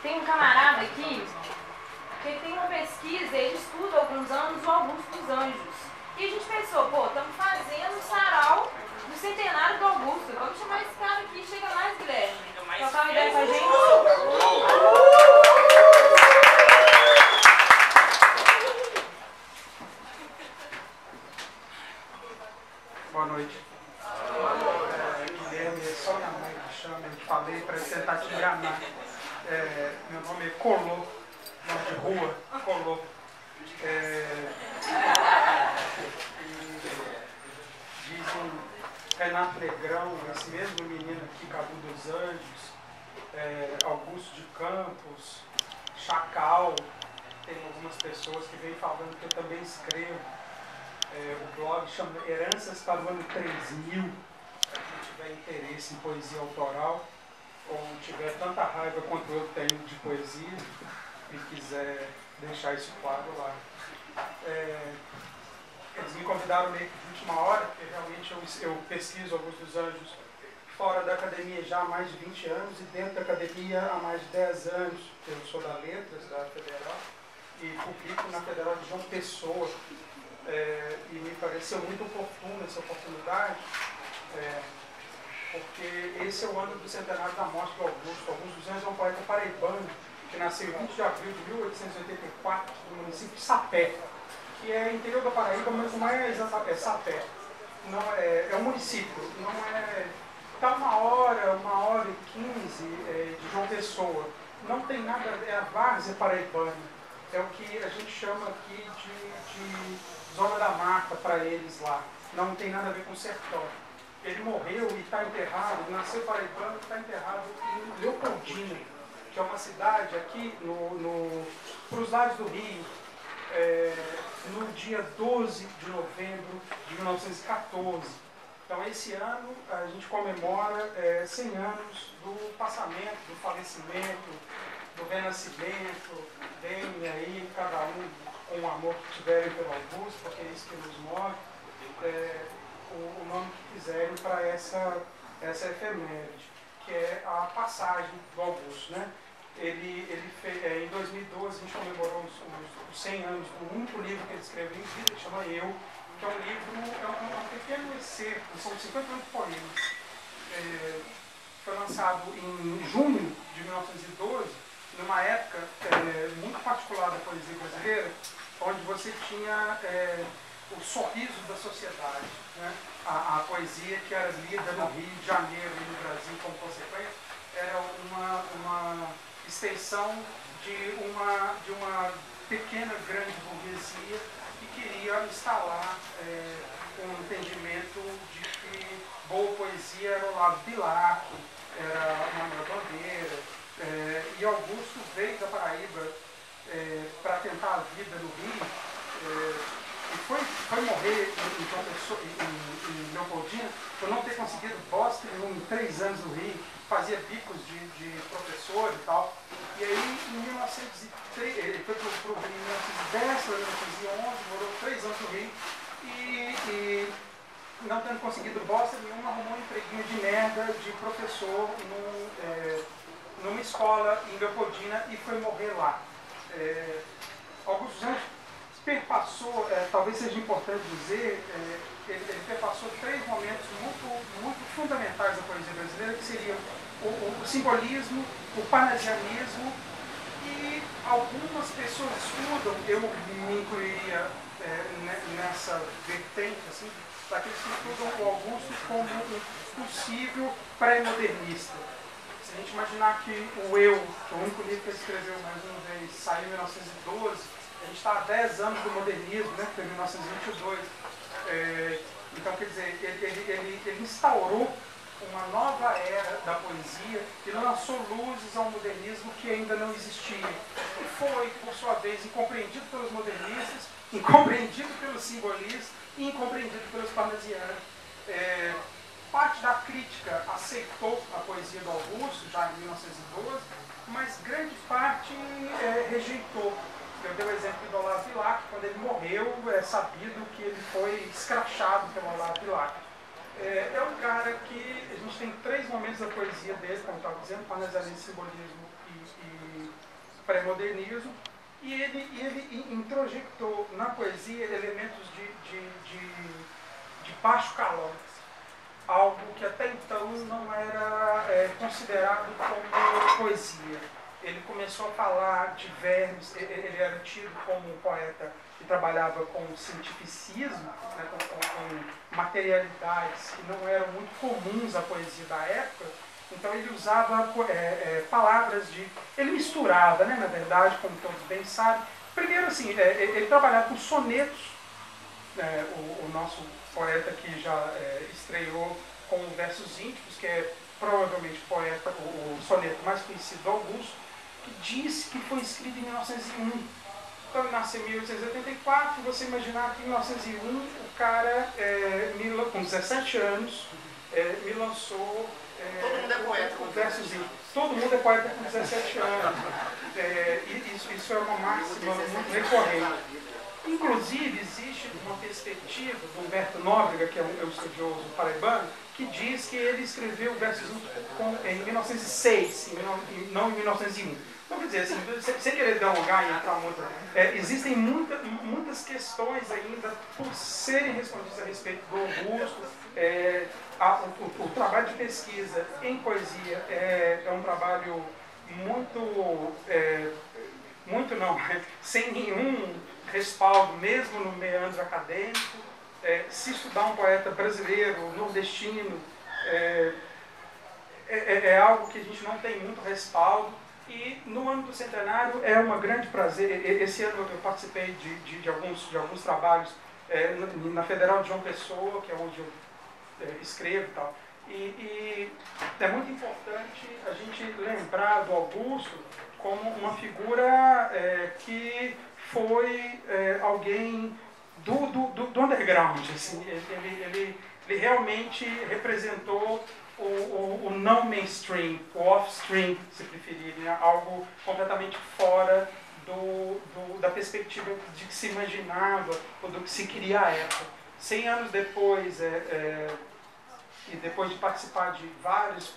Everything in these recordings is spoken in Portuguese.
Tem um camarada aqui que tem uma pesquisa, ele estuda há alguns anos o Augusto dos Anjos. E a gente pensou, pô, estamos fazendo o sarau do centenário do Augusto. Vamos chamar esse cara aqui, chega mais, Guilherme. Trocar uma ideia com a gente. Boa noite. Guilherme, é só minha mãe que chama, eu falei para tentar te enganar. Meu nome é Colô, nome de rua, Colô. Dizem Renato Negrão, esse mesmo menino aqui, Cabo dos Anjos, Augusto de Campos, Chacal. Tem algumas pessoas que vêm falando que eu também escrevo. O blog chama Heranças para o Ano 3000. Quem tiver interesse em poesia autoral, ou tiver tanta raiva quanto eu tenho de poesia, e quiser deixar isso claro lá. Eles me convidaram meio que de última hora, porque realmente eu pesquiso Augusto dos Anjos fora da academia já há mais de 20 anos e dentro da academia há mais de 10 anos. Eu sou da Letras, da Federal, e publico na Federal de João Pessoa. E me pareceu muito oportuna essa oportunidade, porque esse é o ano do centenário da morte do Augusto. Augusto dos Anjos é um poeta paraibano que nasceu em 20 de abril de 1884 no município de Sapé, que é interior da Paraíba, mas não é exatamente Sapé. Não é um município, não é. Está 1h15 de João Pessoa. Não tem nada, é a várzea paraibana. É o que a gente chama aqui de Zona da Mata para eles lá. Não tem nada a ver com sertão. Ele morreu e está enterrado, nasceu paraibano e está enterrado em Leopoldina, que é uma cidade aqui para os lados do Rio, no dia 12 de novembro de 1914. Então, esse ano a gente comemora 100 anos do passamento, do falecimento, do renascimento. Deem aí, cada um com o amor que tiverem pelo Augusto, porque é isso que nos move, o nome que quiserem para essa efeméride, que é a passagem do Augusto, né? Ele fez, em 2012 a gente comemorou os 100 anos do único livro que ele escreveu em vida, que chama Eu, que é um livro, um pequeno excerto, são 58 poemas. Foi lançado em junho de 1912, numa época muito particular da poesia brasileira, onde você tinha o sorriso da sociedade, né? A poesia que era lida no Rio de Janeiro e no Brasil como consequência era uma extensão de uma pequena grande burguesia que queria instalar um entendimento de que boa poesia era Olavo Bilac, era Manuel Bandeira, e Augusto veio da Paraíba para tentar a vida no Rio, e foi morrer em Leopoldina por não ter conseguido bosta em 3 anos no Rio, fazia bicos de professor e tal. E aí, em 1903, ele foi para o Rio em 1910, para 1911, morou 3 anos no Rio, e não tendo conseguido bosta nenhuma, arrumou um empreguinho de merda de professor numa escola em Leopoldina e foi morrer lá. Augusto dos Anjos perpassou, talvez seja importante dizer, ele perpassou 3 momentos muito fundamentais da poesia brasileira, que seriam o simbolismo, o parnasianismo, e algumas pessoas estudam, eu me incluiria nessa vertente, assim, daqueles que estudam o Augusto como um possível pré-modernista. Se a gente imaginar que o Eu, que é o único livro que ele escreveu mais uma vez, saiu em 1912, a gente está há 10 anos do modernismo, né, que foi em 1922. Então, quer dizer, ele instaurou uma nova era da poesia e lançou luzes ao modernismo que ainda não existia. E foi, por sua vez, incompreendido pelos modernistas, incompreendido pelos simbolistas e incompreendido pelos parnasianos. Parte da crítica aceitou a poesia do Augusto, já em 1912, mas grande parte rejeitou. Eu dei o exemplo do Olavo Bilac. Quando ele morreu, é sabido que ele foi escrachado pelo Olavo Bilac. É um cara que a gente tem 3 momentos da poesia dele, como eu estava dizendo, parnasianismo, simbolismo e pré-modernismo, e ele introjectou na poesia elementos de baixo calão, algo que até então não era considerado como poesia. Ele começou a falar de vermes, ele era tido como um poeta que trabalhava com cientificismo, né, com materialidades que não eram muito comuns à poesia da época. Então ele usava palavras de... Ele misturava, né, na verdade, como todos bem sabem. Primeiro, assim, ele trabalhava com sonetos. O nosso poeta que já estreou com versos íntimos, que é provavelmente o soneto mais conhecido do Augusto, que diz que foi escrito em 1901. Então ele nasceu em 1884, você imaginar que em 1901 o cara, com 17 anos, me lançou todo mundo é poeta com versos íntimos. Todo mundo é poeta com 17 anos. Isso é uma máxima muito recorrente. Inclusive, existe uma perspectiva do Humberto Nóbrega, que é um estudioso paraibano, que diz que ele escreveu versos em 1906, não em 1901. Então, quer dizer, assim, sem querer delongar e entrar muito, existem muitas questões ainda por serem respondidas a respeito do Augusto. O trabalho de pesquisa em poesia é um trabalho sem nenhum respaldo, mesmo no meandro acadêmico. Se estudar um poeta brasileiro, nordestino, é algo que a gente não tem muito respaldo. E no ano do centenário é um grande prazer. Esse ano eu participei de alguns trabalhos na Federal de João Pessoa, que é onde eu escrevo e tal. E é muito importante a gente lembrar do Augusto como uma figura que foi alguém do underground. Assim. Ele realmente representou o não mainstream, o off-stream, se preferir, né? Algo completamente fora da perspectiva de que se imaginava ou do que se queria à época. 100 anos depois, e depois de participar de vários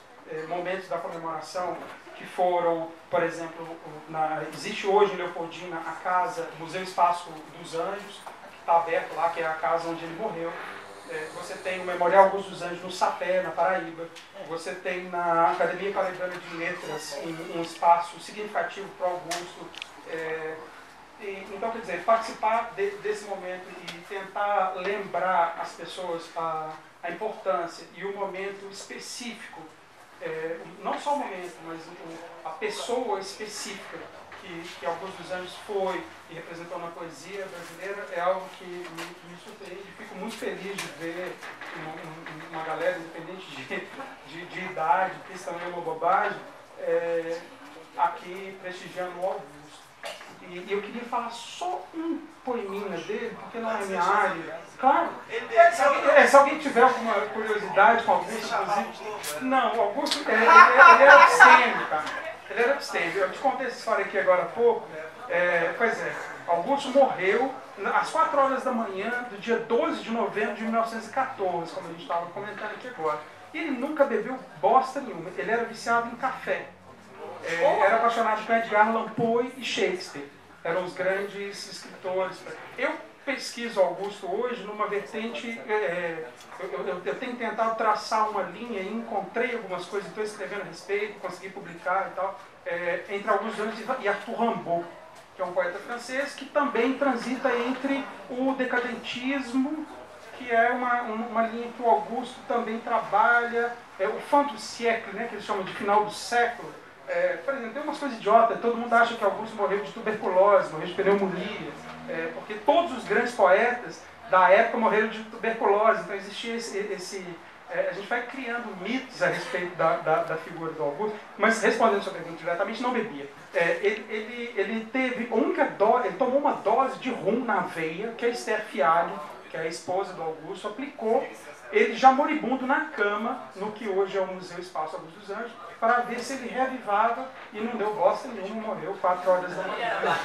momentos da comemoração, que foram, por exemplo, existe hoje em Leopoldina a casa, o Museu Espaço dos Anjos, que está aberto lá, que é a casa onde ele morreu. Você tem o Memorial Augusto dos Anjos no Sapé, na Paraíba. Você tem na Academia Paraibana de Letras um espaço significativo para o Augusto. Então, quer dizer, participar desse momento e tentar lembrar as pessoas a importância e o momento específico, não só o momento, mas a pessoa específica que Augusto dos Anjos foi e representou na poesia brasileira, é algo que me surpreende. Fico muito feliz de ver uma galera, independente de idade, que isso também é uma bobagem, aqui prestigiando o Augusto. E eu queria falar só um poeminha dele, porque não é minha área. Claro, se alguém tiver alguma curiosidade com o Augusto, inclusive. Não, o Augusto, ele era abstêmio, cara. Ele era abstêmio. Eu te contei essa história aqui agora há pouco. Augusto morreu às 4 horas da manhã do dia 12 de novembro de 1914, como a gente estava comentando aqui agora. E ele nunca bebeu bosta nenhuma. Ele era viciado em café. Era apaixonado por Edgar Allan Poe e Shakespeare. Eram os grandes escritores. Eu pesquiso Augusto hoje numa vertente... eu tenho tentado traçar uma linha e encontrei algumas coisas, estou escrevendo a respeito, consegui publicar e tal, entre Augusto dos Anjos e Arthur Rimbaud, que é um poeta francês que também transita entre o decadentismo, que é uma linha que o Augusto também trabalha, o fin du siècle, né, que eles chamam de final do século. Por exemplo, tem umas coisas idiotas, todo mundo acha que Augusto morreu de tuberculose, morreu de pneumonia, porque todos os grandes poetas da época morreram de tuberculose, então existia a gente vai criando mitos a respeito da figura do Augusto, mas respondendo sobre ele diretamente, não bebia. Ele teve ele tomou uma dose de rum na veia, que a Esther Fialho, que é a esposa do Augusto, aplicou, ele já moribundo na cama, no que hoje é o Museu Espaço Augusto dos Anjos, para ver se ele revivava, e não deu bosta nenhuma, morreu 4 horas da manhã.